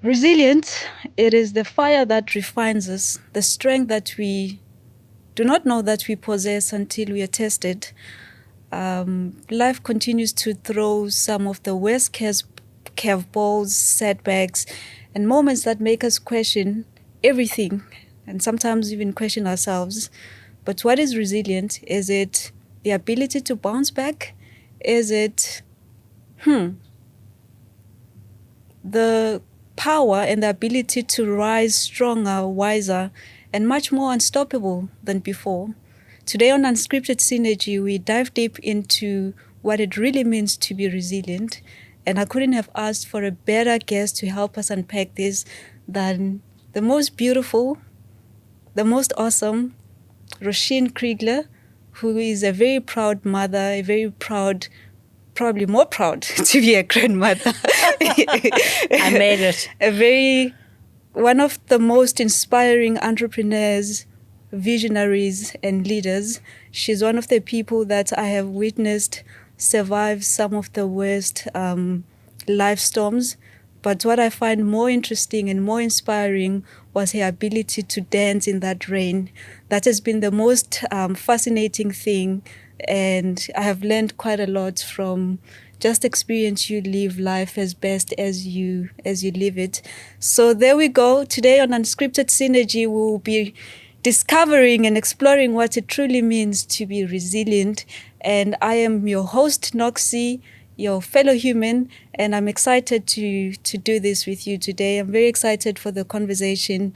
Resilient, it is the fire that refines us, the strength that we do not know that we possess until we are tested. Life continues to throw some of the worst curveballs, setbacks, and moments that make us question everything, and sometimes even question ourselves. But what is resilient? Is it the ability to bounce back? Is it the power and the ability to rise stronger, wiser, and much more unstoppable than before? Today on Unscripted Synergy, we dive deep into what it really means to be resilient. And I couldn't have asked for a better guest to help us unpack this than the most beautiful, the most awesome, Rosheen Kriegler, who is a very proud mother, a very proud, probably more proud to be a grandmother. I made it. One of the most inspiring entrepreneurs, visionaries, and leaders. She's one of the people that I have witnessed survive some of the worst life storms. But what I find more interesting and more inspiring was her ability to dance in that rain. That has been the most fascinating thing, and I have learned quite a lot from just experience you live life as best as you live it. So there we go. Today on Unscripted Synergy, we will be discovering and exploring what it truly means to be resilient. And I am your host, Noxy, your fellow human, and I'm excited to do this with you today. I'm very excited for the conversation.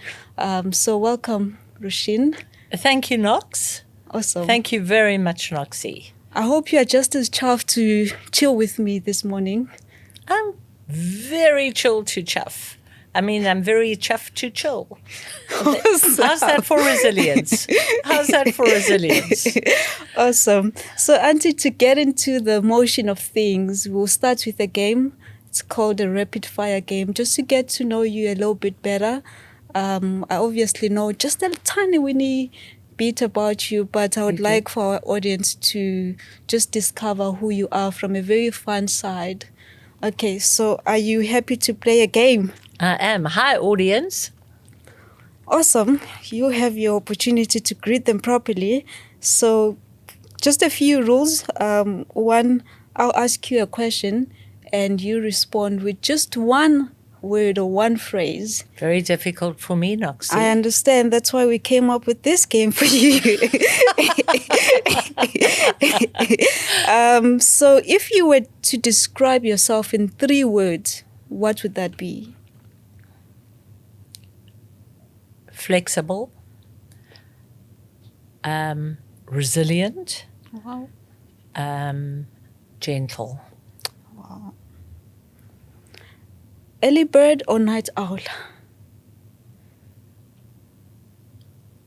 So welcome, Rosheen. Thank you, Nox. Awesome. Thank you very much, Noxy. I hope you are just as chuffed to chill with me this morning. I'm very chill to chuff. I mean, I'm very chuffed to chill. Awesome. How's that for resilience? Awesome. So, Auntie, to get into the motion of things, we'll start with a game. It's called a rapid fire game, just to get to know you a little bit better. I obviously know just a tiny weeny bit about you, but I would like for our audience to just discover who you are from a very fun side. Okay, so are you happy to play a game? I am. Hi, audience. Awesome. You have your opportunity to greet them properly. So just a few rules. One, I'll ask you a question and you respond with just one word or one phrase. Very difficult for me, Noxy. I understand. That's why we came up with this game for you. So if you were to describe yourself in 3 words, what would that be? Flexible, resilient, Wow. gentle. Wow. Early bird or night owl?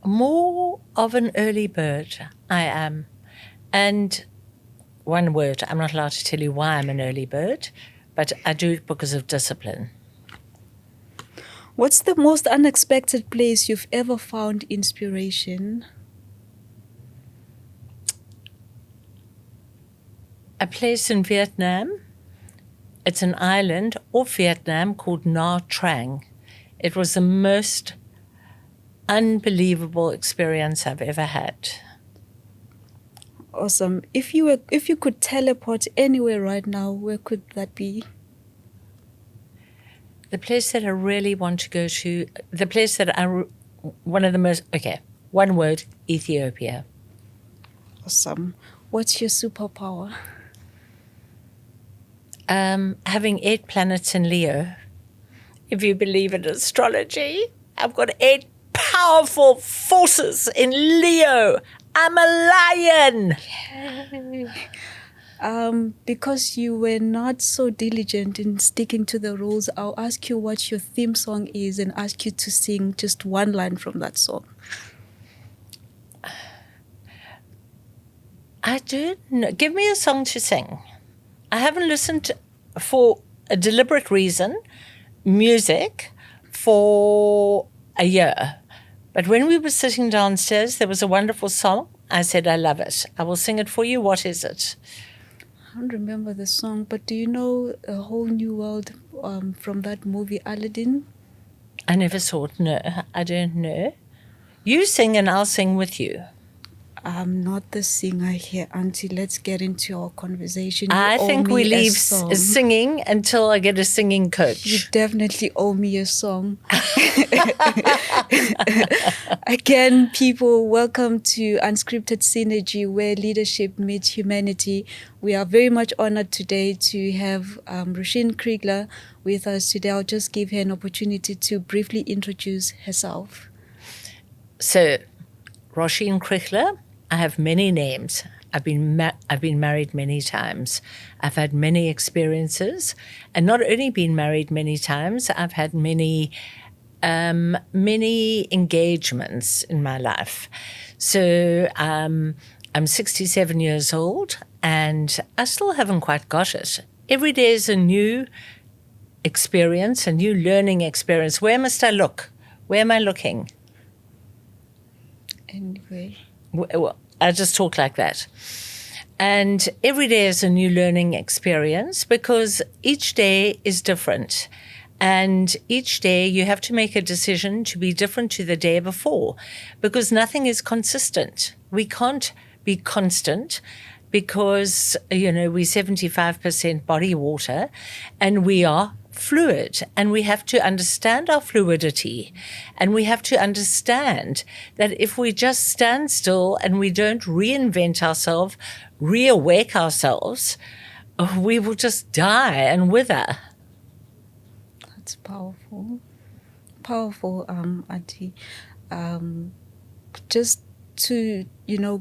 More of an early bird, I am. And one word, I'm not allowed to tell you why I'm an early bird, but I do it because of discipline. What's the most unexpected place you've ever found inspiration? A place in Vietnam. It's an island off Vietnam called Nha Trang. It was the most unbelievable experience I've ever had. Awesome. If you could teleport anywhere right now, where could that be? The place that I really want to go to, one word, Ethiopia. Awesome. What's your superpower? Having 8 planets in Leo. If you believe in astrology, I've got 8 powerful forces in Leo. I'm a lion. Because you were not so diligent in sticking to the rules, I'll ask you what your theme song is and ask you to sing just one line from that song. I don't know. Give me a song to sing. I haven't listened for a deliberate reason, music, for a year. But when we were sitting downstairs, there was a wonderful song. I said, I love it. I will sing it for you. What is it? I don't remember the song, but do you know A Whole New World from that movie Aladdin? I never saw it. No, I don't know. You sing and I'll sing with you. I'm not the singer here, Auntie. Let's get into our conversation. I think we leave singing until I get a singing coach. You definitely owe me a song. Again, people, welcome to Unscripted Synergy, where leadership meets humanity. We are very much honored today to have Rosheen Kriegler with us today. I'll just give her an opportunity to briefly introduce herself. So, Rosheen Kriegler, I have many names. I've been married many times. I've had many experiences, and not only been married many times, I've had many engagements in my life. So I'm 67 years old, and I still haven't quite got it. Every day is a new experience, a new learning experience. Where must I look? Where am I looking? Anyway. Well, I just talk like that. And every day is a new learning experience because each day is different. And each day you have to make a decision to be different to the day before because nothing is consistent. We can't be constant because, we're 75% body water and we are fluid, and we have to understand our fluidity, and we have to understand that if we just stand still and we don't reinvent ourselves, reawake ourselves, we will just die and wither. That's powerful. Powerful, Auntie. Just to,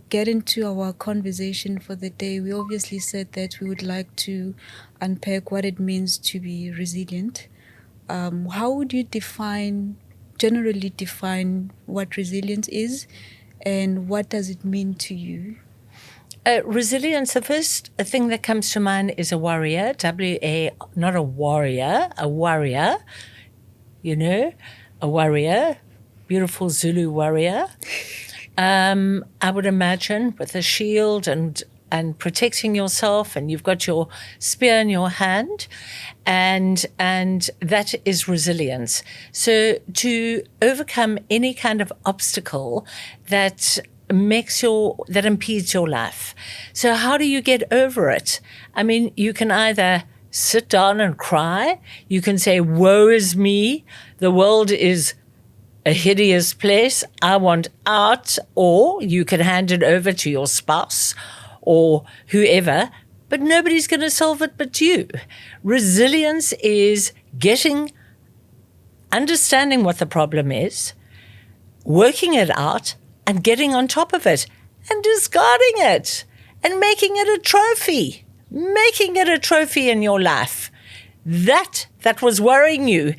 get into our conversation for the day, we obviously said that we would like to unpack what it means to be resilient. How would you generally define what resilience is, and what does it mean to you? Resilience, the first thing that comes to mind is a warrior, not a warrior, a warrior, a warrior, beautiful Zulu warrior. I would imagine with a shield and protecting yourself, and you've got your spear in your hand, and that is resilience. So to overcome any kind of obstacle that impedes your life. So how do you get over it? I mean, you can either sit down and cry, you can say, woe is me, the world is a hideous place, I want out, or you can hand it over to your spouse or whoever, but nobody's going to solve it but you. Resilience is understanding what the problem is, working it out, and getting on top of it, and discarding it, and making it a trophy in your life. That was worrying you,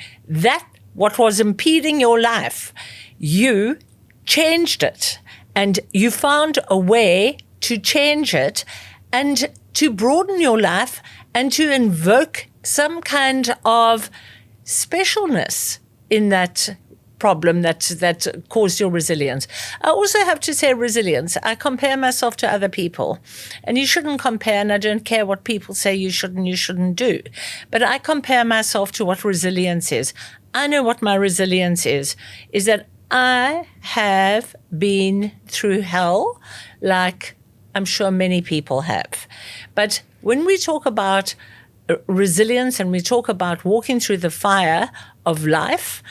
what was impeding your life, you changed it, and you found a way to change it and to broaden your life and to invoke some kind of specialness in that problem that caused your resilience. I also have to say resilience. I compare myself to other people, and you shouldn't compare, and I don't care what people say you shouldn't do. But I compare myself to what resilience is. I know what my resilience is that I have been through hell like I'm sure many people have. But when we talk about resilience and we talk about walking through the fire of life,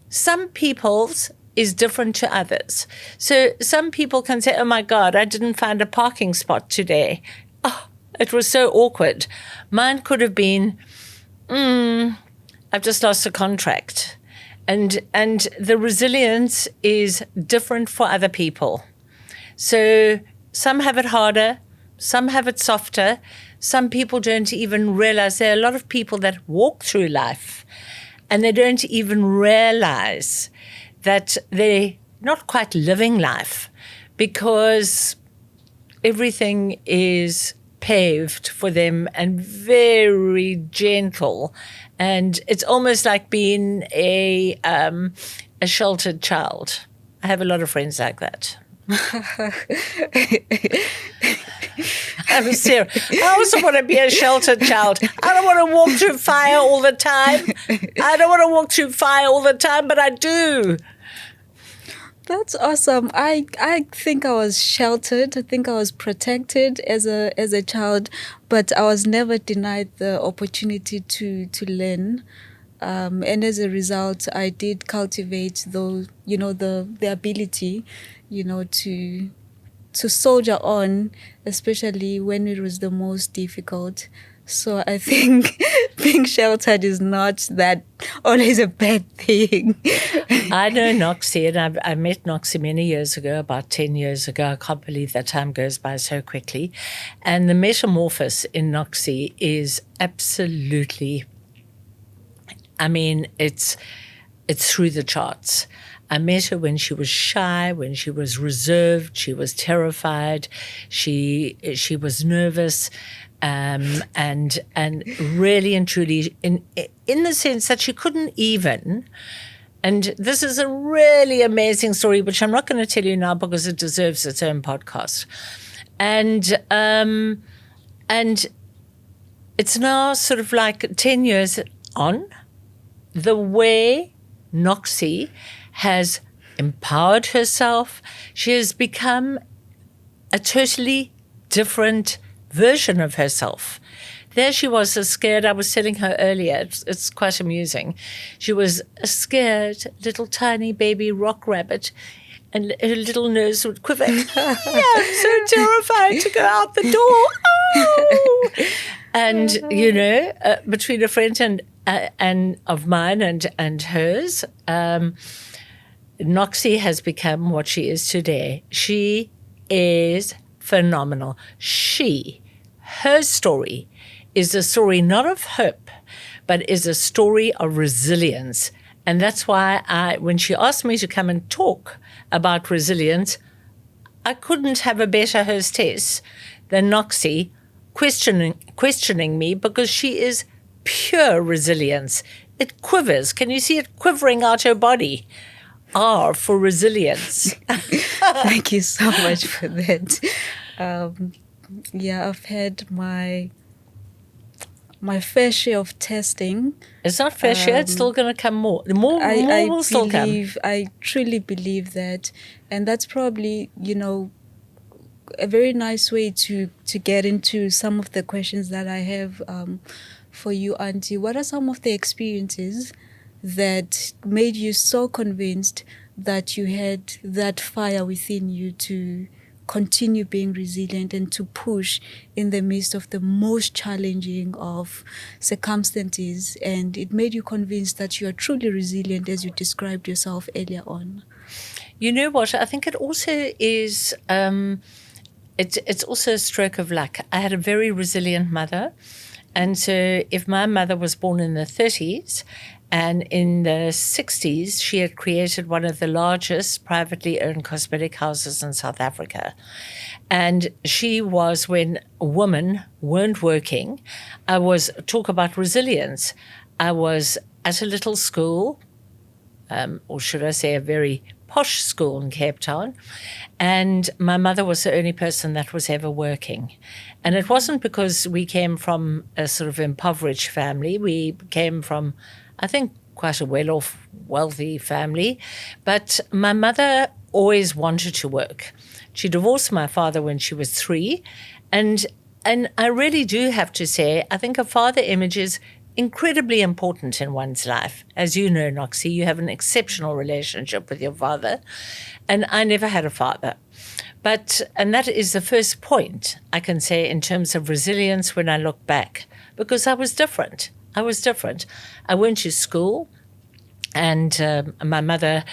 some people's is different to others. So some people can say, oh my God, I didn't find a parking spot today. Oh, it was so awkward. Mine could have been, I've just lost a contract. And the resilience is different for other people. So some have it harder, some have it softer. Some people don't even realize. There are a lot of people that walk through life and they don't even realize that they're not quite living life because everything is paved for them and very gentle. And it's almost like being a sheltered child. I have a lot of friends like that. I'm serious. I also want to be a sheltered child. I don't want to walk through fire all the time. But I do. That's awesome. I think I was sheltered. I think I was protected as a child, but I was never denied the opportunity to learn. And as a result, I did cultivate the ability, to soldier on, especially when it was the most difficult. So I think being sheltered is not that always a bad thing. I know Noxy, and I met Noxy many years ago, about 10 years ago. I can't believe that time goes by so quickly. And the metamorphosis in Noxy is absolutely, I mean, it's through the charts. I met her when she was shy, when she was reserved, she was terrified, she was nervous, and really and truly in the sense that she couldn't even. And this is a really amazing story, which I'm not going to tell you now because it deserves its own podcast. And it's now sort of like 10 years on. The way Noxy has empowered herself, she has become a totally different version of herself. There she was, so scared. I was telling her earlier, it's quite amusing. She was a scared little tiny baby rock rabbit, and her little nose would quiver. Yeah, I'm so terrified to go out the door. Oh! And, between a friend and of mine and hers, Noxy has become what she is today. She is phenomenal. Her story is a story not of hope, but is a story of resilience. And that's why when she asked me to come and talk about resilience, I couldn't have a better hostess than Noxy questioning me, because she is pure resilience. It quivers. Can you see it quivering out her body? R for resilience. Thank you so much for that. I've had my fair share of testing. It's not fair share. It's still going to come more. More will still come. I truly believe that. And that's probably, a very nice way to get into some of the questions that I have for you, Auntie. What are some of the experiences that made you so convinced that you had that fire within you to continue being resilient and to push in the midst of the most challenging of circumstances, and it made you convinced that you are truly resilient as you described yourself earlier on? You know what? I think it also is, it's also a stroke of luck. I had a very resilient mother. And so if my mother was born in the 30s, and in the 60s, she had created one of the largest privately owned cosmetic houses in South Africa. And she was, when women weren't working, talk about resilience. I was at a little school, or should I say a very posh school in Cape Town, and my mother was the only person that was ever working. And it wasn't because we came from a sort of impoverished family. We came from, I think, quite a well-off, wealthy family. But my mother always wanted to work. She divorced my father when she was 3. And I really do have to say, I think a father image is incredibly important in one's life. As you know, Noxy, you have an exceptional relationship with your father. And I never had a father. And that is the first point I can say in terms of resilience when I look back, because I was different. I went to school, and my mother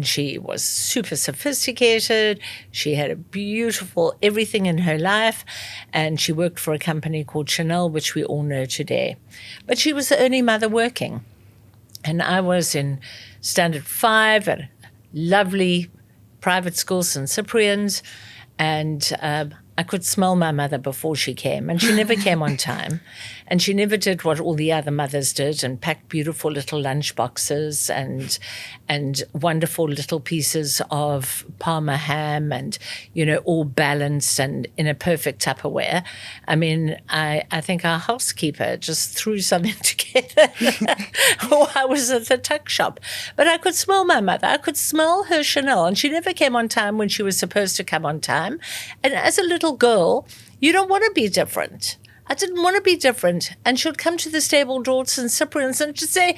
she was super sophisticated. She had a beautiful everything in her life, and she worked for a company called Chanel, which we all know today. But she was the only mother working. And I was in Standard 5 at lovely private school, St. Cyprian's, and I could smell my mother before she came, and she never came on time. And she never did what all the other mothers did and packed beautiful little lunch boxes and wonderful little pieces of Parma ham and, all balanced and in a perfect Tupperware. I mean, I think our housekeeper just threw something together while I was at the tuck shop. But I could smell my mother. I could smell her Chanel, and she never came on time when she was supposed to come on time. And as a little girl, you don't want to be different. I didn't want to be different. And she'd come to the stable doors and Cyprian's and she'd say,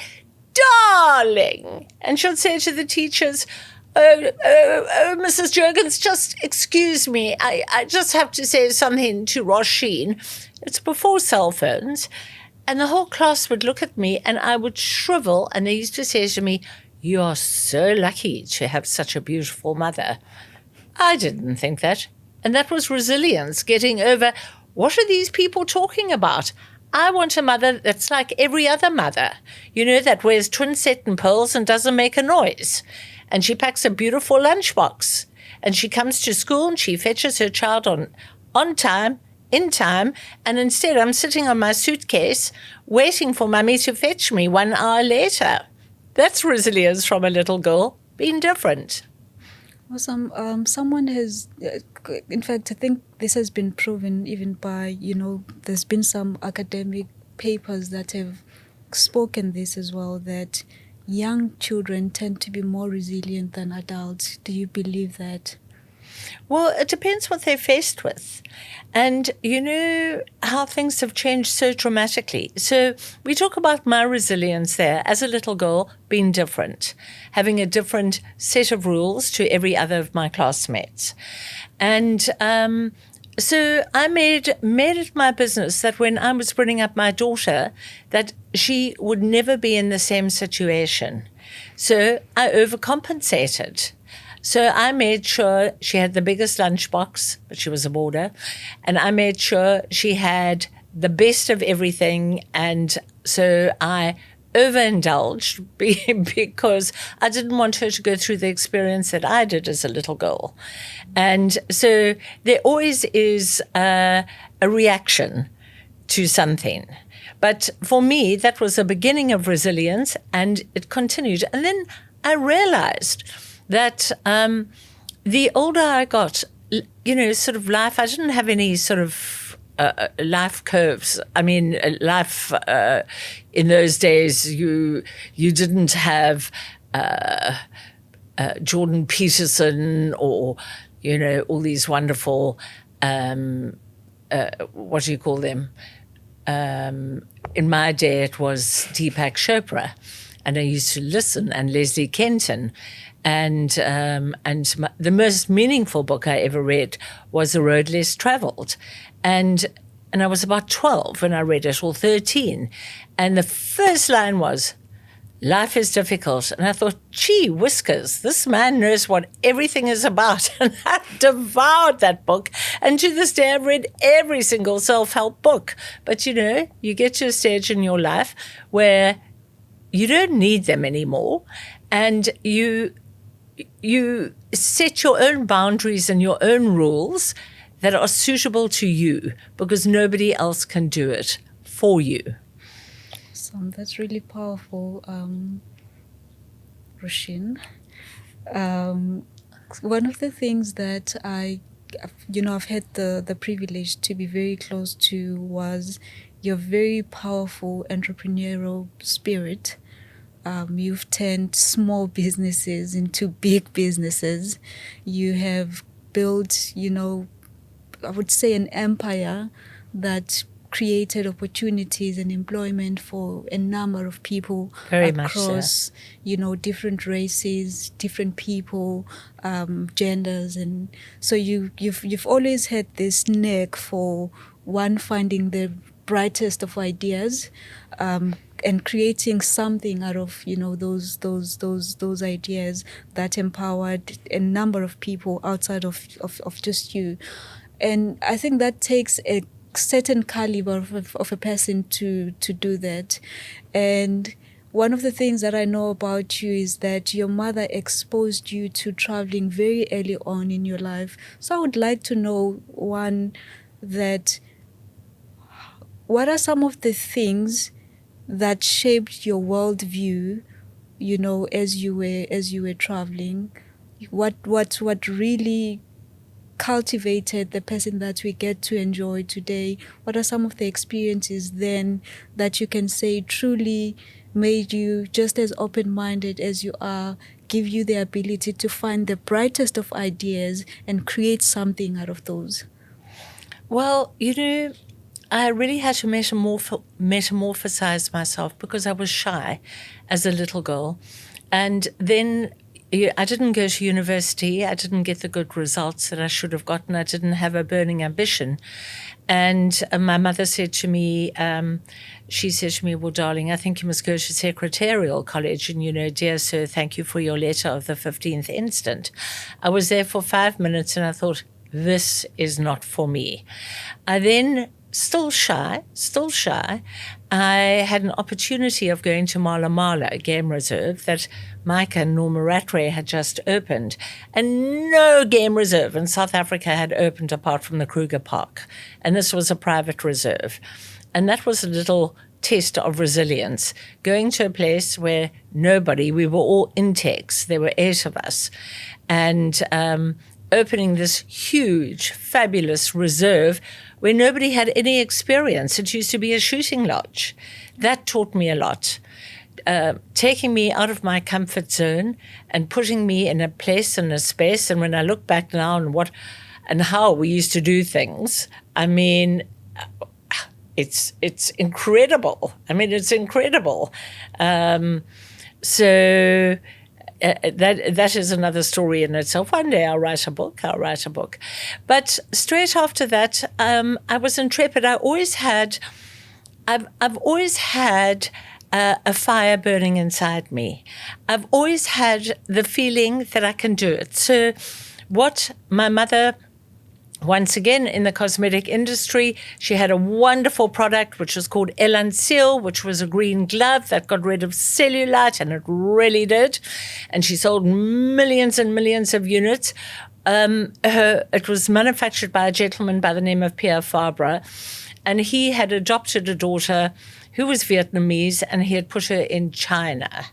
darling. And she'd say to the teachers, oh, Mrs. Jurgens, just excuse me. I just have to say something to Rosheen. It's before cell phones. And the whole class would look at me and I would shrivel. And they used to say to me, you are so lucky to have such a beautiful mother. I didn't think that. And that was resilience, getting over, what are these people talking about? I want a mother that's like every other mother, that wears twin satin pearls and doesn't make a noise. And she packs a beautiful lunchbox. And she comes to school and she fetches her child on time, in time. And instead I'm sitting on my suitcase waiting for mummy to fetch me 1 hour later. That's resilience from a little girl, being different. Awesome. Someone has, in fact, I think this has been proven even by, there's been some academic papers that have spoken this as well, that young children tend to be more resilient than adults. Do you believe that? Well, it depends what they're faced with. And how things have changed so dramatically. So we talk about my resilience there as a little girl being different, having a different set of rules to every other of my classmates. And so I made it my business that when I was bringing up my daughter, that she would never be in the same situation. So I overcompensated. So I made sure she had the biggest lunchbox, but she was a boarder, and I made sure she had the best of everything. And so I overindulged because I didn't want her to go through the experience that I did as a little girl. And so there always is a reaction to something. But for me, that was the beginning of resilience, and it continued. And then I realized that the older I got, sort of life, I didn't have any sort of life curves. I mean, life in those days, you didn't have Jordan Peterson or, all these wonderful, what do you call them? In my day, it was Deepak Chopra. And I used to listen, and Leslie Kenton. And the most meaningful book I ever read was The Road Less Traveled. And I was about 12 when I read it, or 13. And the first line was, life is difficult. And I thought, gee whiskers, this man knows what everything is about. And I devoured that book. And to this day, I've read every single self-help book. But, you get to a stage in your life where you don't need them anymore. And you set your own boundaries and your own rules that are suitable to you, because nobody else can do it for you. So that's really powerful, Rosheen. One of the things that I've had the privilege to be very close to was your very powerful entrepreneurial spirit. You've turned small businesses into big businesses. You have built, I would say an empire that created opportunities and employment for a number of people Very across, different races, different people, genders. And so you've always had this knack for finding the brightest of ideas, and creating something out of those ideas that empowered a number of people outside of just you. And I think that takes a certain caliber of a person to do that. And one of the things that I know about you is that your mother exposed you to traveling very early on in your life. So I would like to know, one, that what are some of the things that shaped your worldview, as you were traveling? What really cultivated the person that we get to enjoy today? What are some of the experiences then that you can say truly made you just as open-minded as you are, give you the ability to find the brightest of ideas and create something out of those? Well, I really had to metamorphosize myself because I was shy as a little girl. And then I didn't go to university. I didn't get the good results that I should have gotten. I didn't have a burning ambition. And my mother said to me, well, darling, I think you must go to secretarial college. And, dear sir, thank you for your letter of the 15th instant. I was there for 5 minutes and I thought, this is not for me. I then, still shy, I had an opportunity of going to Mala Mala, a game reserve that Mike and Norma Rattray had just opened. And no game reserve in South Africa had opened apart from the Kruger Park. And this was a private reserve. And that was a little test of resilience, going to a place where we were all intakes, there were 8 of us, and opening this huge, fabulous reserve where nobody had any experience. It used to be a shooting lodge. That taught me a lot. Taking me out of my comfort zone and putting me in a place and a space. And when I look back now and how we used to do things, I mean, it's incredible. It's incredible. That is another story in itself. One day I'll write a book. But straight after that, I was intrepid. I've always had a fire burning inside me. I've always had the feeling that I can do it. So what my mother, once again, in the cosmetic industry, she had a wonderful product which was called Elan Seal, which was a green glove that got rid of cellulite, and it really did. And she sold millions and millions of units. It was manufactured by a gentleman by the name of Pierre Fabre, and he had adopted a daughter who was Vietnamese, and he had put her in China.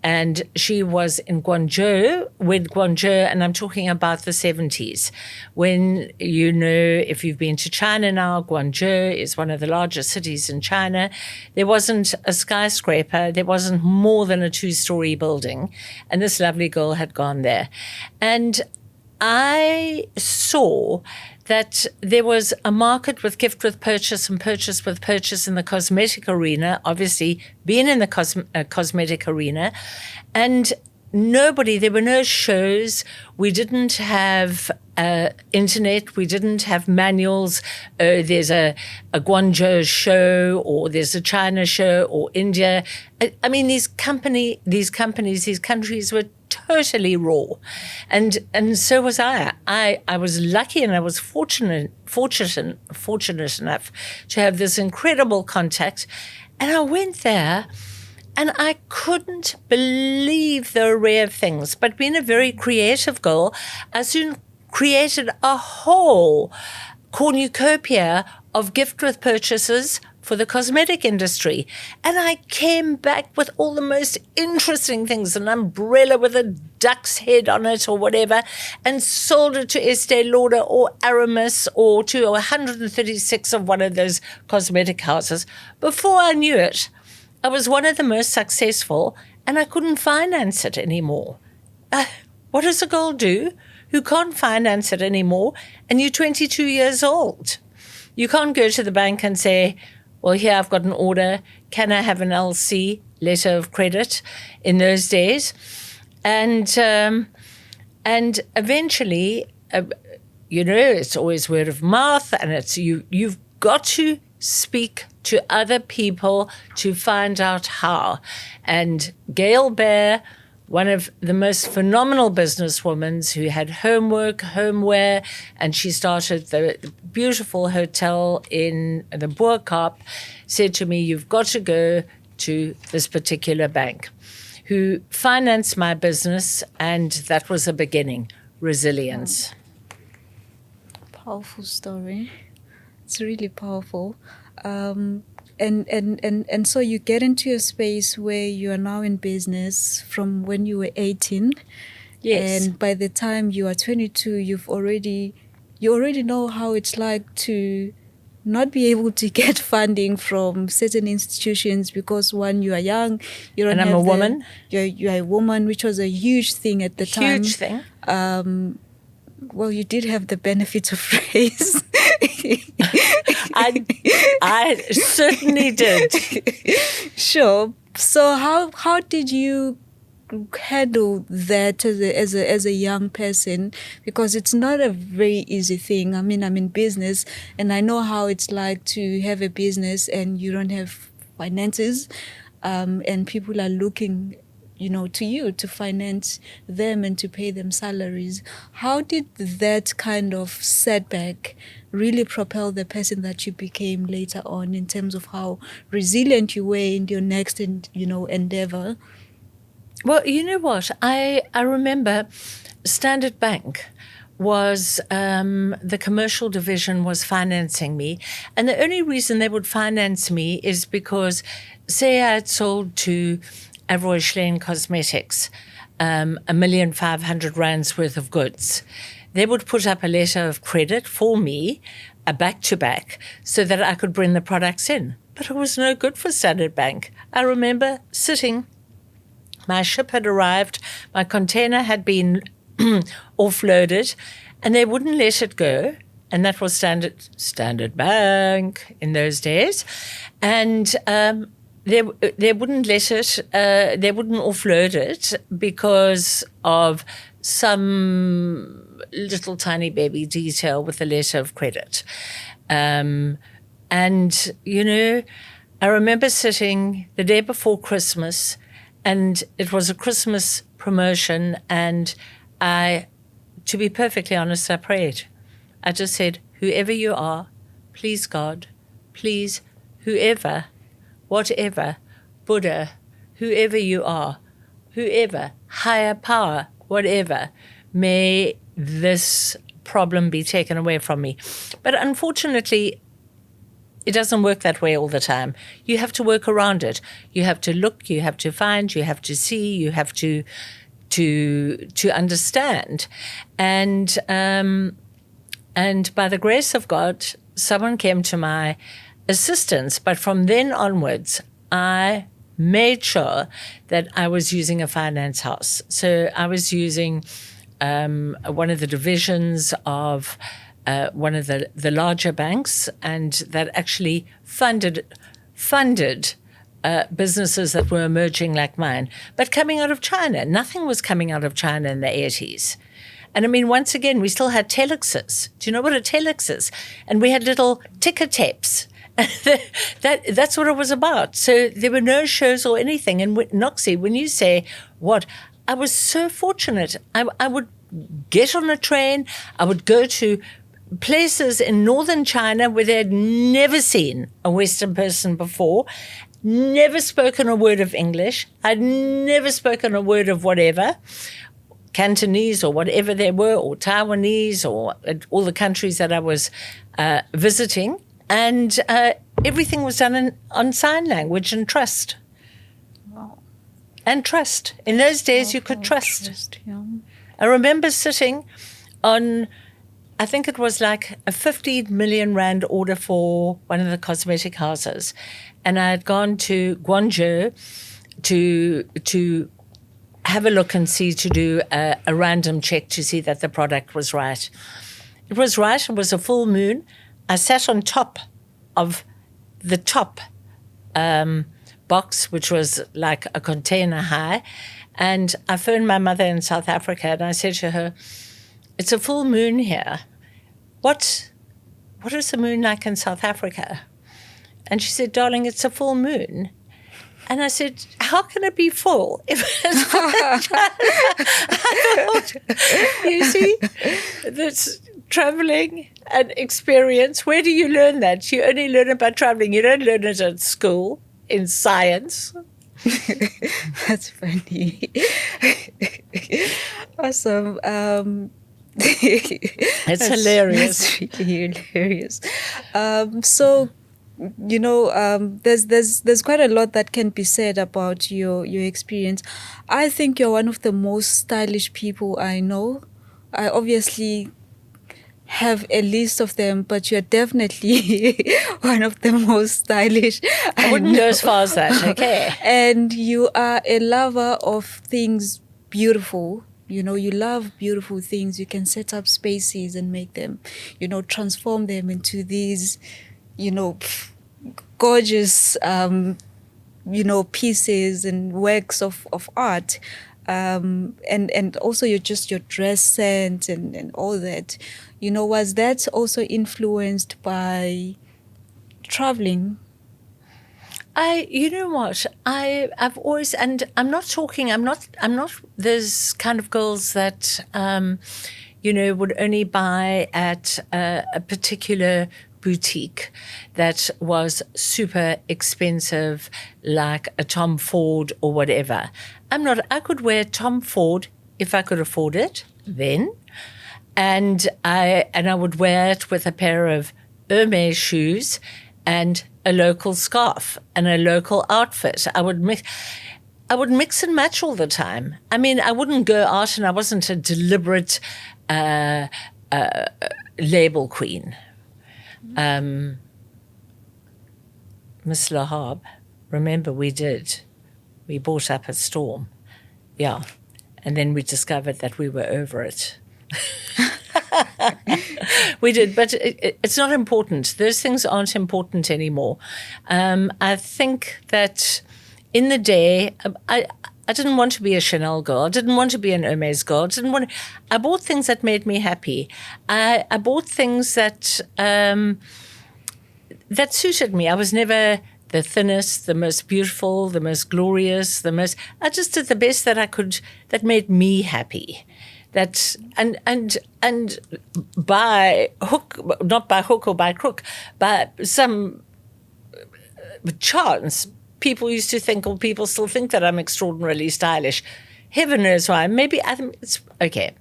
And she was in Guangzhou, and I'm talking about the 70s. When, if you've been to China now, Guangzhou is one of the largest cities in China. There wasn't a skyscraper. There wasn't more than a 2-story building. And this lovely girl had gone there. And I saw that there was a market with gift with purchase and purchase with purchase in the cosmetic arena, obviously being in the cosmetic arena, and there were no shows. We didn't have internet. We didn't have manuals. There's a Guangzhou show, or there's a China show, or India. I mean, these countries were totally raw, and so was I. I was lucky, and I was fortunate enough to have this incredible contact. And I went there, and I couldn't believe the array of things. But being a very creative girl, I soon created a whole cornucopia of gift with purchases for the cosmetic industry. And I came back with all the most interesting things, an umbrella with a duck's head on it or whatever, and sold it to Estee Lauder or Aramis or to 136 of one of those cosmetic houses. Before I knew it, I was one of the most successful, and I couldn't finance it anymore. What does a girl do who can't finance it anymore, and you're 22 years old? You can't go to the bank and say, well, here, I've got an order. Can I have an LC, letter of credit, in those days? And eventually, it's always word of mouth, and it's you've got to speak to other people to find out how. And Gail Bear, one of the most phenomenal businesswomen who had homeware, and she started the beautiful hotel in the Boerkaap, said to me, you've got to go to this particular bank who financed my business, and that was a beginning, resilience. Powerful story. It's really powerful. And so you get into a space where you are now in business from when you were 18. Yes. And by the time you are 22, you already know how it's like to not be able to get funding from certain institutions because, one, you are young, you don't And I'm have a woman. You're a woman, which was a huge thing at the time. Huge thing. Well, you did have the benefit of race. I certainly did. Sure. So how did you handle that as a young person? Because it's not a very easy thing. I mean, I'm in business, and I know how it's like to have a business and you don't have finances, and people are looking, to you to finance them and to pay them salaries. How did that kind of setback really propel the person that you became later on in terms of how resilient you were in your next endeavor? Well, you know what? I remember Standard Bank was the commercial division was financing me. And the only reason they would finance me is because, say I had sold to Rosheen Cosmetics, 1,500,000 rands worth of goods. They would put up a letter of credit for me, a back-to-back, so that I could bring the products in. But it was no good for Standard Bank. I remember sitting, my ship had arrived, my container had been offloaded, and they wouldn't let it go. And that was Standard Bank in those days. And they wouldn't let it, they wouldn't offload it because of some little tiny baby detail with a letter of credit. And, I remember sitting the day before Christmas, and it was a Christmas promotion, and to be perfectly honest, I prayed. I just said, whoever you are, please God, please, whoever, whatever, Buddha, whoever you are, whoever, higher power, whatever, may this problem be taken away from me. But unfortunately, it doesn't work that way all the time. You have to work around it. You have to look, you have to find, you have to see, you have to understand. And by the grace of God, someone came to my assistance. But from then onwards, I made sure that I was using a finance house. So I was using one of the divisions of one of the larger banks, and that actually funded businesses that were emerging like mine, but coming out of China. Nothing was coming out of China in the 80s. And I mean, once again, we still had telexes. Do you know what a telex is? And we had little ticker tapes. That's what it was about. So there were no shows or anything. And Noxy, when you say what, I was so fortunate. I would get on a train. I would go to places in northern China where they had never seen a Western person before, never spoken a word of English. I'd never spoken a word of whatever, Cantonese or whatever they were, or Taiwanese, or all the countries that I was visiting. And everything was done on sign language and trust. Wow. And trust. In those days, you could trust. Yeah. I remember sitting on, I think it was like a 15 million rand order for one of the cosmetic houses. And I had gone to Guangzhou to have a look and see, to do a random check to see that the product was right. It was right. It was a full moon. I sat on top of the top box, which was like a container high. And I phoned my mother in South Africa, and I said to her, it's a full moon here. What is the moon like in South Africa? And she said, darling, it's a full moon. And I said, how can it be full? If you see, this traveling and experience, where do you learn that? You only learn it by traveling. You don't learn it at school. in science. That's funny. Awesome. It's hilarious. That's really hilarious. So, there's quite a lot that can be said about your experience. I think you're one of the most stylish people I know. I obviously have a list of them, but you're definitely one of the most stylish. I wouldn't go as far as that, okay? And you are a lover of things beautiful. You love beautiful things. You can set up spaces and make them, transform them into these, gorgeous, pieces and works of art. And also your dress sense and all that. Was that also influenced by traveling? You know what? I've always, and I'm not those kind of girls that, would only buy at a particular boutique that was super expensive, like a Tom Ford or whatever. I could wear Tom Ford if I could afford it then. And I would wear it with a pair of Hermes shoes and a local scarf and a local outfit. I would mix and match all the time. I mean, I wouldn't go out, and I wasn't a deliberate label queen. Miss Lahab, remember we bought up a storm. Yeah. And then we discovered that we were over it. We did, but it's not important. Those things aren't important anymore. I think that in the day, I didn't want to be a Chanel girl. I didn't want to be an Hermes girl. I bought things that made me happy. I bought things that suited me. I was never the thinnest, the most beautiful, the most glorious, I just did the best that I could that made me happy. And by hook, not by hook or by crook, by some chance, people used to think, or people still think, that I'm extraordinarily stylish. Heaven knows why. Maybe it's okay.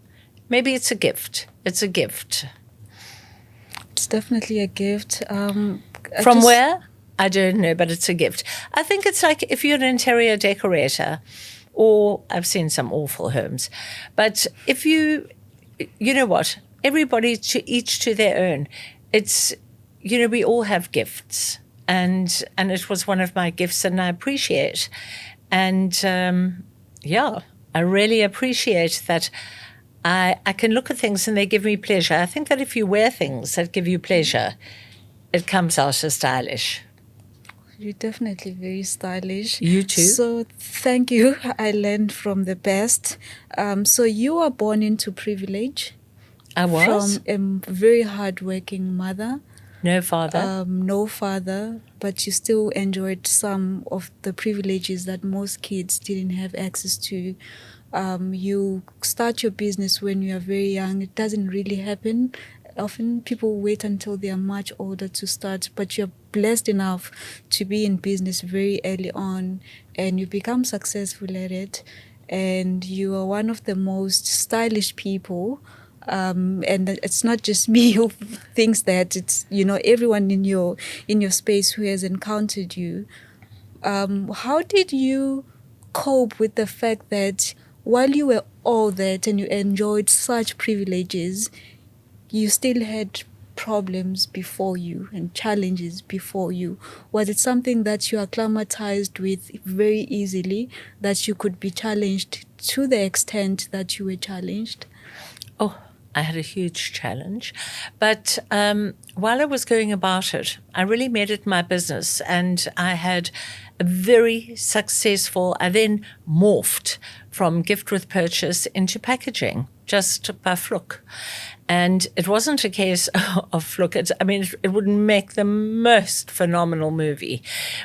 Maybe it's a gift. It's a gift. It's definitely a gift. From where? I don't know, but it's a gift. I think it's like if you're an interior decorator, or I've seen some awful homes, but if you know what, everybody each to their own. It's, we all have gifts, and it was one of my gifts, and I appreciate. And I really appreciate that I can look at things and they give me pleasure. I think that if you wear things that give you pleasure, it comes out as stylish. You're definitely very stylish. You too. So thank you. I learned from the best. So you were born into privilege. I was. From a very hardworking mother. No father. No father, but you still enjoyed some of the privileges that most kids didn't have access to. You start your business when you are very young. It doesn't really happen. Often people wait until they are much older to start, but you're blessed enough to be in business very early on, and you become successful at it, and you are one of the most stylish people. And it's not just me who thinks that. It's everyone in your space who has encountered you. How did you cope with the fact that while you were all that and you enjoyed such privileges, you still had problems before you and challenges before you? Was it something that you acclimatized with very easily, that you could be challenged to the extent that you were challenged? Oh, I had a huge challenge. But while I was going about it, I really made it my business, and I had a very successful, I then morphed from gift with purchase into packaging, just by fluke. And it wasn't a case of fluke. It would make the most phenomenal movie.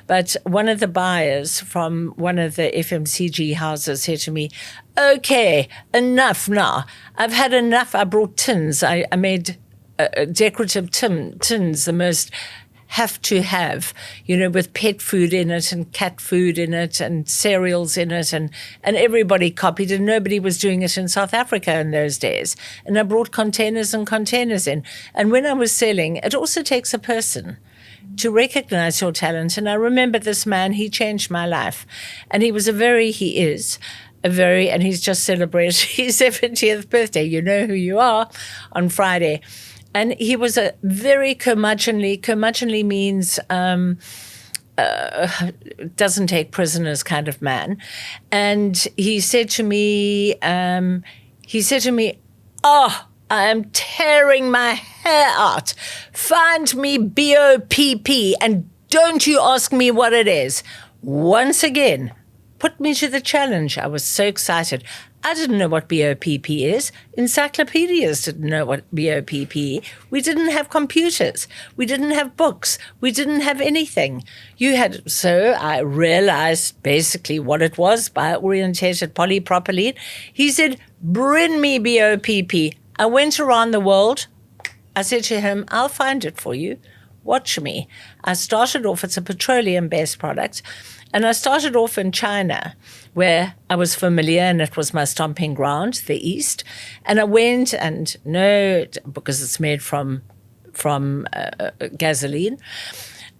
But one of the buyers from one of the FMCG houses said to me, "Okay, enough now. I've had enough." I brought tins. I made decorative tins, the most have to have, with pet food in it and cat food in it and cereals in it. And everybody copied, and nobody was doing it in South Africa in those days. And I brought containers and containers in. And when I was selling, it also takes a person to recognize your talent. And I remember this man, he changed my life. And he is and he's just celebrated his 70th birthday. You know who you are, on Friday. And he was a very curmudgeonly means doesn't take prisoners kind of man. And he said to me, oh, I am tearing my hair out. Find me BOPP and don't you ask me what it is. Once again, put me to the challenge. I was so excited. I didn't know what BOPP is. Encyclopedias didn't know what BOPP. We didn't have computers. We didn't have books. We didn't have anything. So I realized basically what it was by orientated polypropylene. He said, bring me BOPP. I went around the world. I said to him, I'll find it for you. Watch me. I started off, it's a petroleum-based product, and I started off in China, where I was familiar, and it was my stomping ground, the East. And I went, and because it's made from gasoline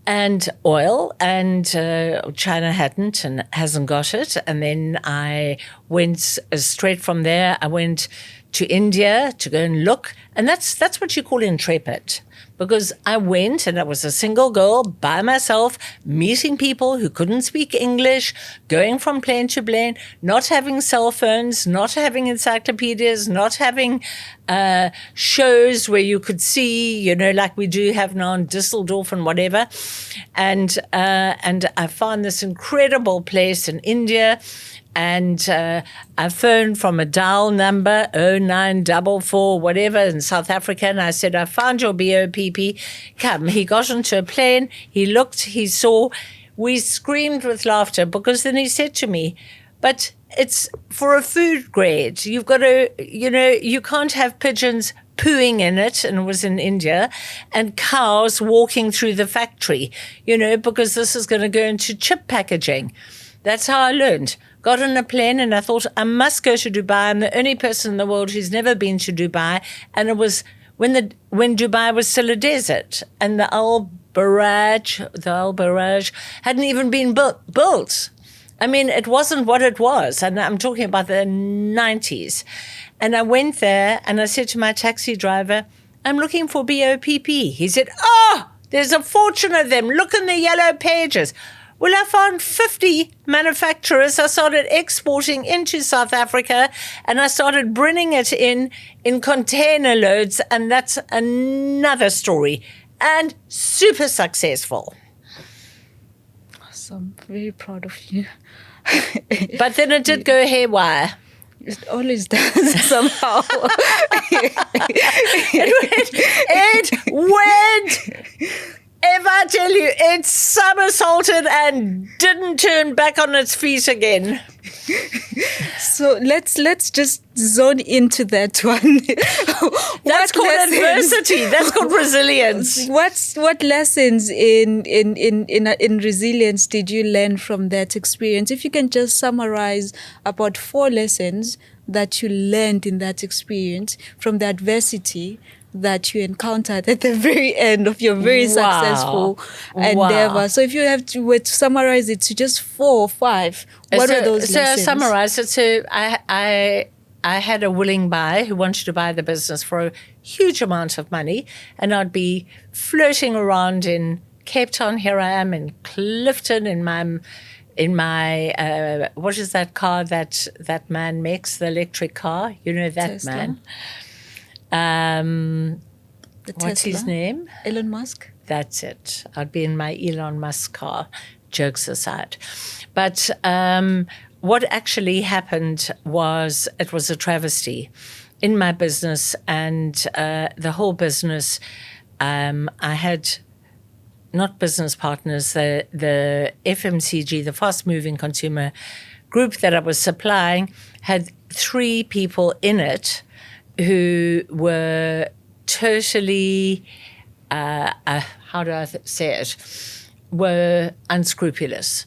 and oil, and China hadn't and hasn't got it. And then I went straight from there. I went to India to go and look, and that's what you call intrepid. Because I went and I was a single girl by myself, meeting people who couldn't speak English, going from plane to plane, not having cell phones, not having encyclopedias, not having shows where you could see, like we do have now in Düsseldorf and whatever. And I found this incredible place in India. And I phoned from a dial number, 0944, whatever, in South Africa. And I said, I found your BOPP. Come. He got onto a plane. He looked. He saw. We screamed with laughter because then he said to me, but it's for a food grade. You've got to, you can't have pigeons pooing in it, and it was in India, and cows walking through the factory, because this is going to go into chip packaging. That's how I learned. Got on a plane and I thought, I must go to Dubai. I'm the only person in the world who's never been to Dubai. And it was when Dubai was still a desert, and the Al Baraj hadn't even been built. I mean, it wasn't what it was. And I'm talking about the 90s. And I went there and I said to my taxi driver, I'm looking for BOPP. He said, there's a fortune of them. Look in the yellow pages. Well, I found 50 manufacturers. I started exporting into South Africa, and I started bringing it in container loads, and that's another story, and super successful. Awesome. Very proud of you. But then it did go haywire. It always does somehow. It went. If I tell you, it somersaulted and didn't turn back on its feet again. So let's just zone into that one. That's called adversity. That's called resilience. What lessons in resilience did you learn from that experience? If you can just summarize about 4 lessons that you learned in that experience from the adversity that you encountered at the very end of your very successful endeavor. Wow. So if you were to summarize it to just 4 or 5, what are those lessons? So summarize it. So I had a willing buyer who wanted to buy the business for a huge amount of money, and I'd be floating around in Cape Town. Here I am in Clifton in my what is that car that man makes, the electric car? That Tesla. Man. What's his name? Elon Musk. That's it. I'd be in my Elon Musk car, jokes aside. But what actually happened was it was a travesty in my business, and the whole business, I had not business partners, the FMCG, the fast-moving consumer group that I was supplying, had 3 people in it who were totally how do I say it, were unscrupulous.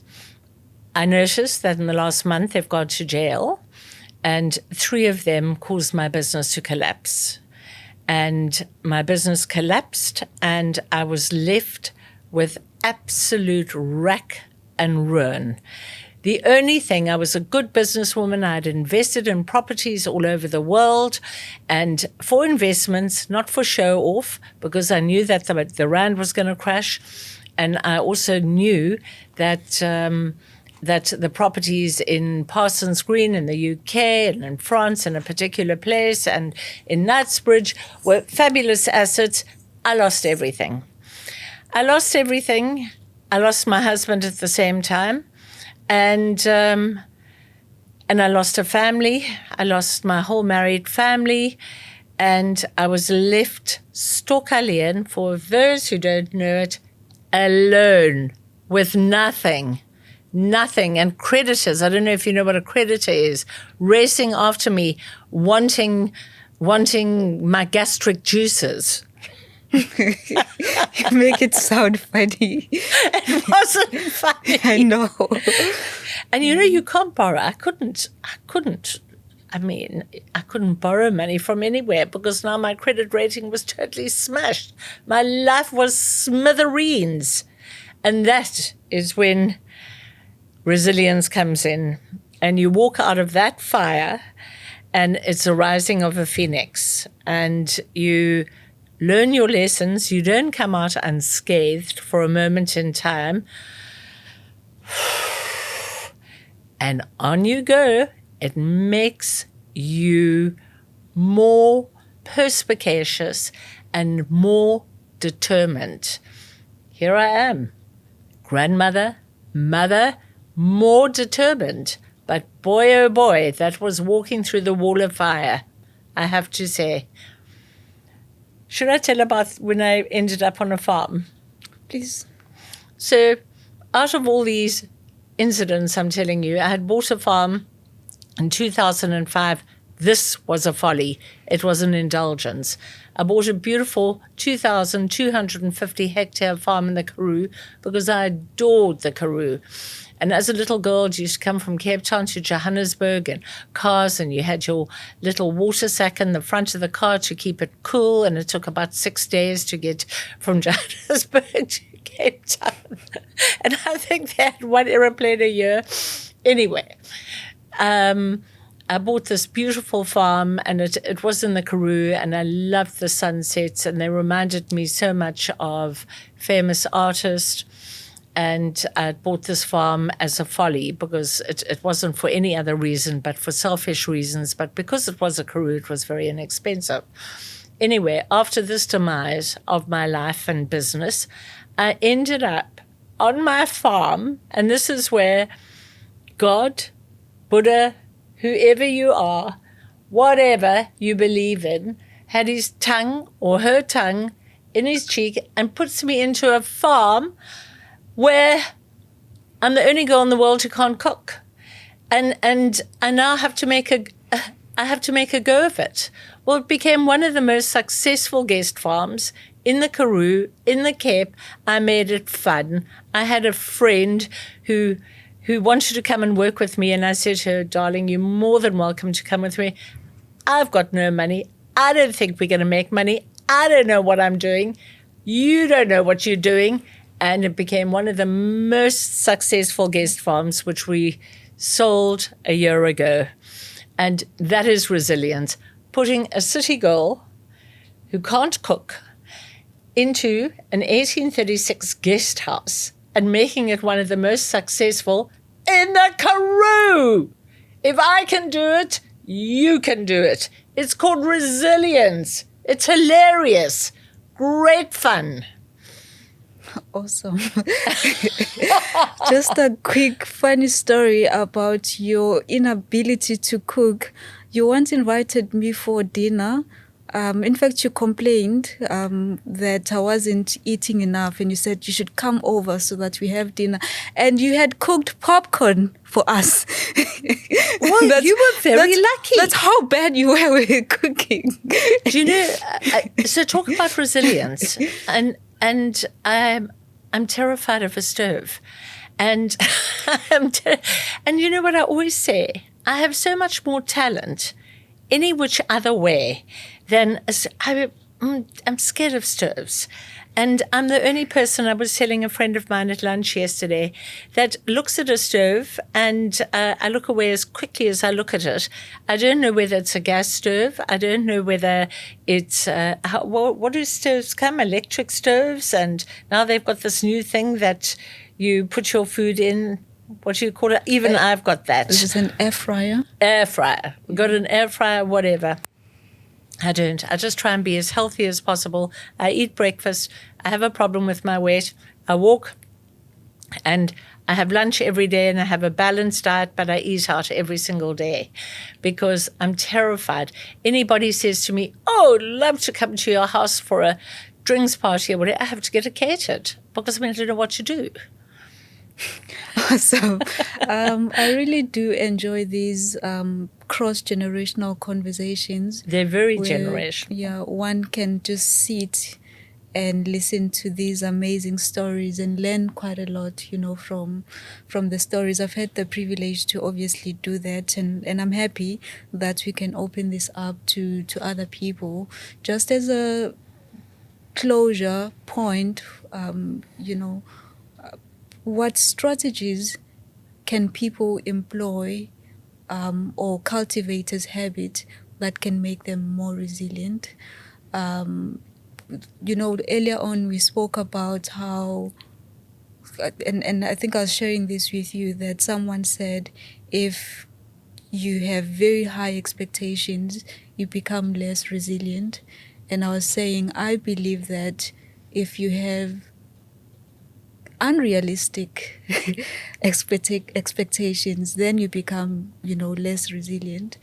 I noticed that in the last month they've gone to jail, and 3 of them caused my business to collapse. And my business collapsed, and I was left with absolute rack and ruin. The only thing, I was a good businesswoman. I had invested in properties all over the world, and for investments, not for show off, because I knew that the rand was going to crash. And I also knew that that the properties in Parsons Green in the UK and in France in a particular place and in Knightsbridge were fabulous assets. I lost everything. I lost everything. I lost my husband at the same time. And I lost a family. I lost my whole married family. And I was left stokalein, for those who don't know it, alone with nothing. Nothing. And creditors, I don't know if you know what a creditor is, racing after me, wanting my gastric juices. You make it sound funny. It wasn't funny. I know. And you can't borrow. I couldn't borrow money from anywhere because now my credit rating was totally smashed. My life was smithereens. And that is when resilience comes in, and you walk out of that fire, and it's a rising of a phoenix, and you learn your lessons. You don't come out unscathed for a moment in time, and on you go. It makes you more perspicacious and more determined. Here I am, grandmother, mother, more determined. But boy, oh boy, that was walking through the wall of fire, I have to say. Should I tell about when I ended up on a farm? Please. So out of all these incidents I'm telling you, I had bought a farm in 2005. This was a folly. It was an indulgence. I bought a beautiful 2,250 hectare farm in the Karoo because I adored the Karoo. And as a little girl, you used to come from Cape Town to Johannesburg in cars, and you had your little water sack in the front of the car to keep it cool, and it took about 6 days to get from Johannesburg to Cape Town. And I think they had 1 aeroplane a year. Anyway, I bought this beautiful farm, and it was in the Karoo, and I loved the sunsets, and they reminded me so much of famous artists. And I bought this farm as a folly because it wasn't for any other reason but for selfish reasons. But because it was a Karoo, it was very inexpensive. Anyway, after this demise of my life and business, I ended up on my farm, and this is where God, Buddha, whoever you are, whatever you believe in, had his tongue or her tongue in his cheek and puts me into a farm where I'm the only girl in the world who can't cook, and I now have to make a go of it. Well, it became one of the most successful guest farms in the Karoo, in the Cape. I made it fun. I had a friend who wanted to come and work with me, and I said to her, darling, you're more than welcome to come with me. I've got no money. I don't think we're going to make money. I don't know what I'm doing. You don't know what you're doing. And it became one of the most successful guest farms, which we sold a year ago. And that is resilience. Putting a city girl who can't cook into an 1836 guest house and making it one of the most successful in the Karoo. If I can do it, you can do it. It's called resilience. It's hilarious. Great fun. Awesome. Just a quick funny story about your inability to cook. You once invited me for dinner In fact, you complained that I wasn't eating enough, and you said you should come over so that we have dinner. And you had cooked popcorn for us. Well, you were very lucky. That's how bad you were with cooking. Do you know? So talk about resilience, and I'm terrified of a stove, and and you know what I always say? I have so much more talent any which other way than I'm scared of stoves. And I'm the only person, I was telling a friend of mine at lunch yesterday, that looks at a stove and I look away as quickly as I look at it. I don't know whether it's a gas stove. I don't know whether it's, what do stoves come? Electric stoves. And now they've got this new thing that you put your food in. What do you call it? Even I've got that. This is an air fryer? Air fryer. We've got an air fryer, whatever. I don't. I just try and be as healthy as possible. I eat breakfast. I have a problem with my weight. I walk and I have lunch every day and I have a balanced diet, but I eat out every single day because I'm terrified. Anybody says to me, oh, I'd love to come to your house for a drinks party or whatever, I have to get it catered because I don't know what to do. So I really do enjoy these cross-generational conversations. They're very where, generational. Yeah, one can just sit and listen to these amazing stories and learn quite a lot, from the stories. I've had the privilege to obviously do that, and I'm happy that we can open this up to other people. Just as a closure point, what strategies can people employ or cultivate as habit that can make them more resilient? Earlier on we spoke about how, and I think I was sharing this with you, that someone said if you have very high expectations, you become less resilient. And I was saying, I believe that if you have unrealistic expectations, then you become, less resilient.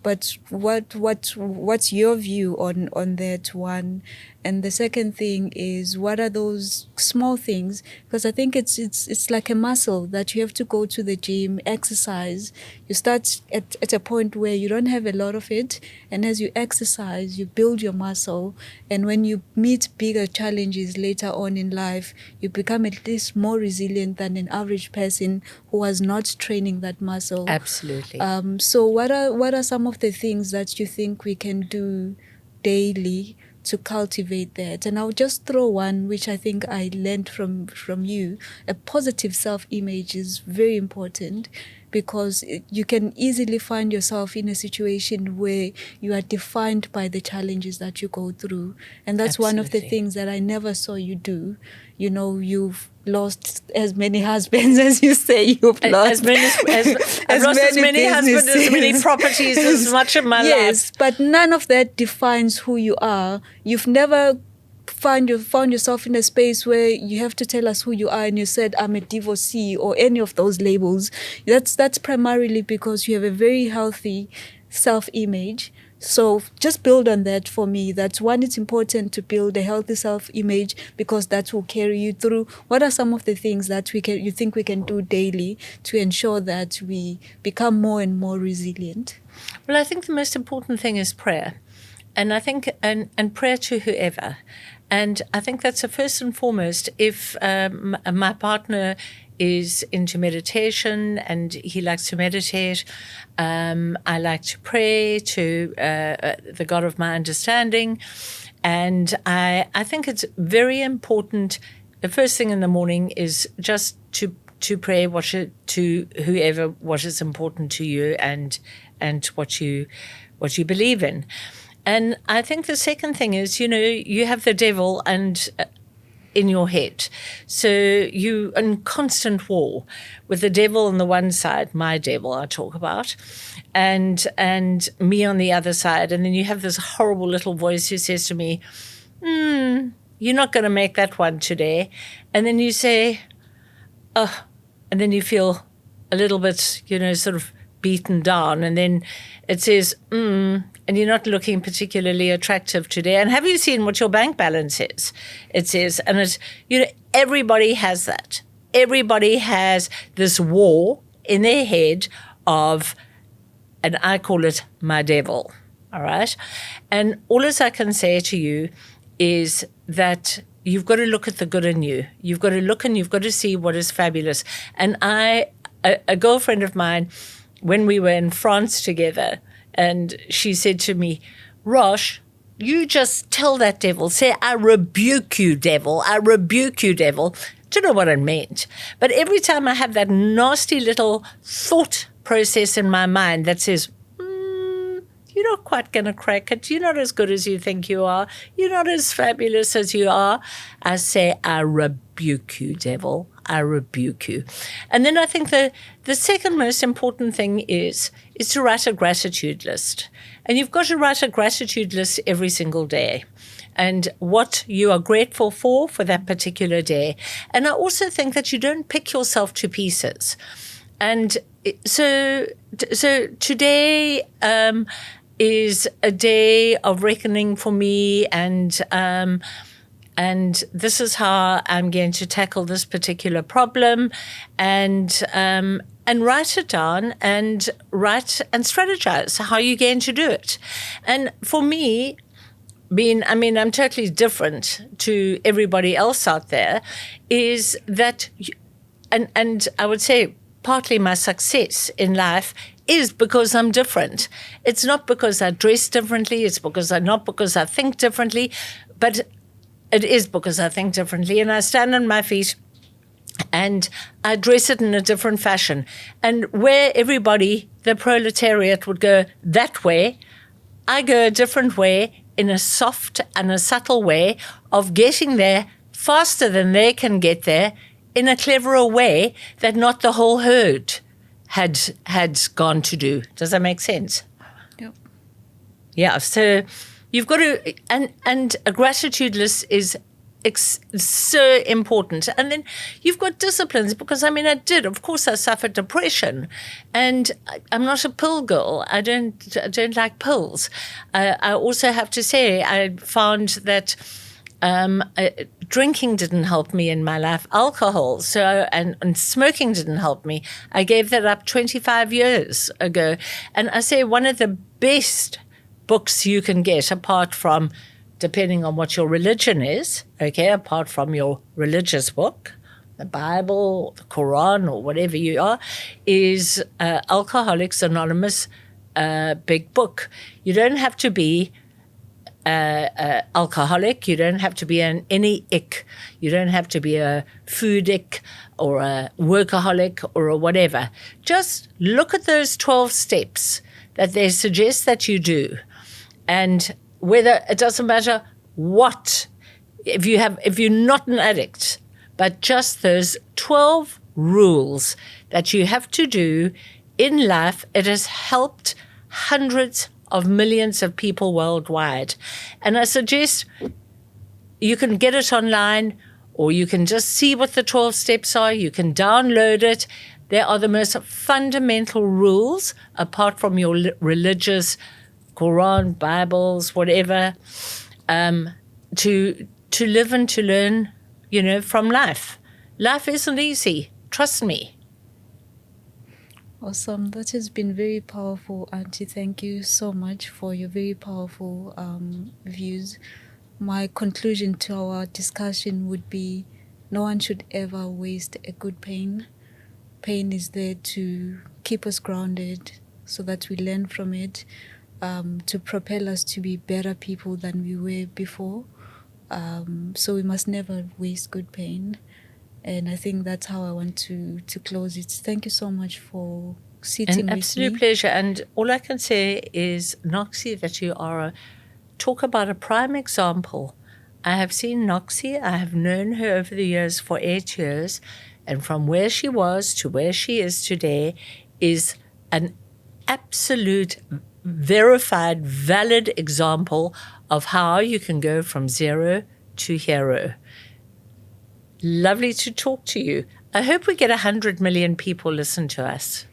But what's your view on that one? And the second thing is, what are those small things? Because I think it's like a muscle that you have to go to the gym, exercise. You start at a point where you don't have a lot of it, and as you exercise, you build your muscle. And when you meet bigger challenges later on in life, you become at least more resilient than an average person who was not training that muscle. Absolutely. So what are some of the things that you think we can do daily to cultivate that? And I'll just throw one which I think I learned from you. A positive self-image is very important, because you can easily find yourself in a situation where you are defined by the challenges that you go through. And that's Absolutely. One of the things that I never saw you do. You've lost as many husbands as you say you've lost. I've lost as many husbands, as many properties, as much of my life. Yes, but none of that defines who you are. You've never found yourself in a space where you have to tell us who you are and you said, I'm a divorcee, or any of those labels. That's primarily because you have a very healthy self-image. So just build on that for me. That's one, it's important to build a healthy self-image because that will carry you through. What are some of the things that you think we can do daily to ensure that we become more and more resilient? Well, I think the most important thing is prayer. And I think, and prayer to whoever. And I think that's the first and foremost. If my partner is into meditation and he likes to meditate, I like to pray to the God of my understanding. And I think it's very important. The first thing in the morning is just to pray to whoever what is important to you and what you believe in. And I think the second thing is, you have the devil and in your head. So you in constant war with the devil on the one side, my devil I talk about, and me on the other side. And then you have this horrible little voice who says to me, you're not going to make that one today. And then you say, oh, and then you feel a little bit, sort of beaten down, and then it says, and you're not looking particularly attractive today. And have you seen what your bank balance is? It says, and it's, everybody has that. Everybody has this war in their head of, and I call it my devil, all right? And all as I can say to you is that you've got to look at the good in you. You've got to look and you've got to see what is fabulous. And a girlfriend of mine, when we were in France together, and she said to me, Rosh, you just tell that devil, say, I rebuke you, devil. I rebuke you, devil. Don't know what it meant. But every time I have that nasty little thought process in my mind that says, you're not quite going to crack it. You're not as good as you think you are. You're not as fabulous as you are. I say, I rebuke you, devil. I rebuke you. And then I think the second most important thing is to write a gratitude list. And you've got to write a gratitude list every single day, and what you are grateful for that particular day. And I also think that you don't pick yourself to pieces. And so today is a day of reckoning for me, and this is how I'm going to tackle this particular problem, and write it down, and write and strategize how you're going to do it. And for me, I'm totally different to everybody else out there, is that, and I would say partly my success in life is because I'm different. It's not because I dress differently. It's not because I think differently, but it is because I think differently. And I stand on my feet and I dress it in a different fashion. And where everybody, the proletariat, would go that way, I go a different way, in a soft and a subtle way of getting there faster than they can get there, in a cleverer way that not the whole herd had gone to do. Does that make sense? Yep. Yeah, so you've got to, and a gratitude list is so important. And then you've got disciplines, because of course I suffered depression, and I'm not a pill girl. I don't like pills. I also have to say, I found that drinking didn't help me in my life, alcohol, and smoking didn't help me. I gave that up 25 years ago. And I say one of the best books you can get, apart from, depending on what your religion is, apart from your religious book, the Bible, the Quran, or whatever you are, is Alcoholics Anonymous, big book. You don't have to be alcoholic. You don't have to be any ick. You don't have to be a food ick or a workaholic or a whatever. Just look at those 12 steps that they suggest that you do, and whether, it doesn't matter what, if you're not an addict, but just those 12 rules that you have to do in life. It has helped hundreds of millions of people worldwide. And I suggest you can get it online, or you can just see what the 12 steps are. You can download it. They are the most fundamental rules, apart from your religious Quran, Bibles, whatever, to live and to learn, from life. Life isn't easy. Trust me. Awesome. That has been very powerful, Auntie. Thank you so much for your very powerful views. My conclusion to our discussion would be, no one should ever waste a good pain. Pain is there to keep us grounded so that we learn from it, to propel us to be better people than we were before. So we must never waste good pain. And I think that's how I want to close it. Thank you so much for sitting with me. An absolute pleasure. And all I can say is, Noxy, that you are talk about a prime example. I have seen Noxy. I have known her over the years for 8 years. And from where she was to where she is today is an absolute, verified, valid example of how you can go from zero to hero. Lovely to talk to you. I hope we get 100 million people listen to us.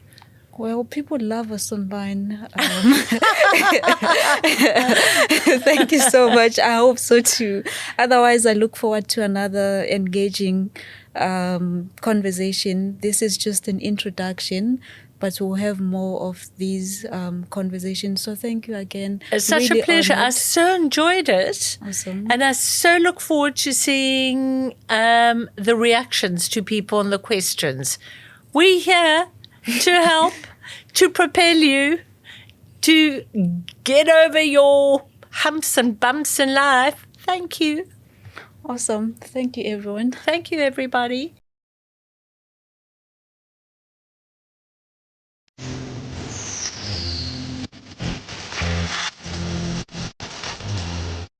Well, people love us online. Thank you so much. I hope so too. Otherwise, I look forward to another engaging conversation. This is just an introduction, but we'll have more of these conversations. So thank you again. It's such Really a pleasure. I honored. so enjoyed it. Awesome. And I so look forward to seeing the reactions to people and the questions. We're here to help, to propel you, to get over your humps and bumps in life. Thank you. Awesome. Thank you, everyone. Thank you, everybody.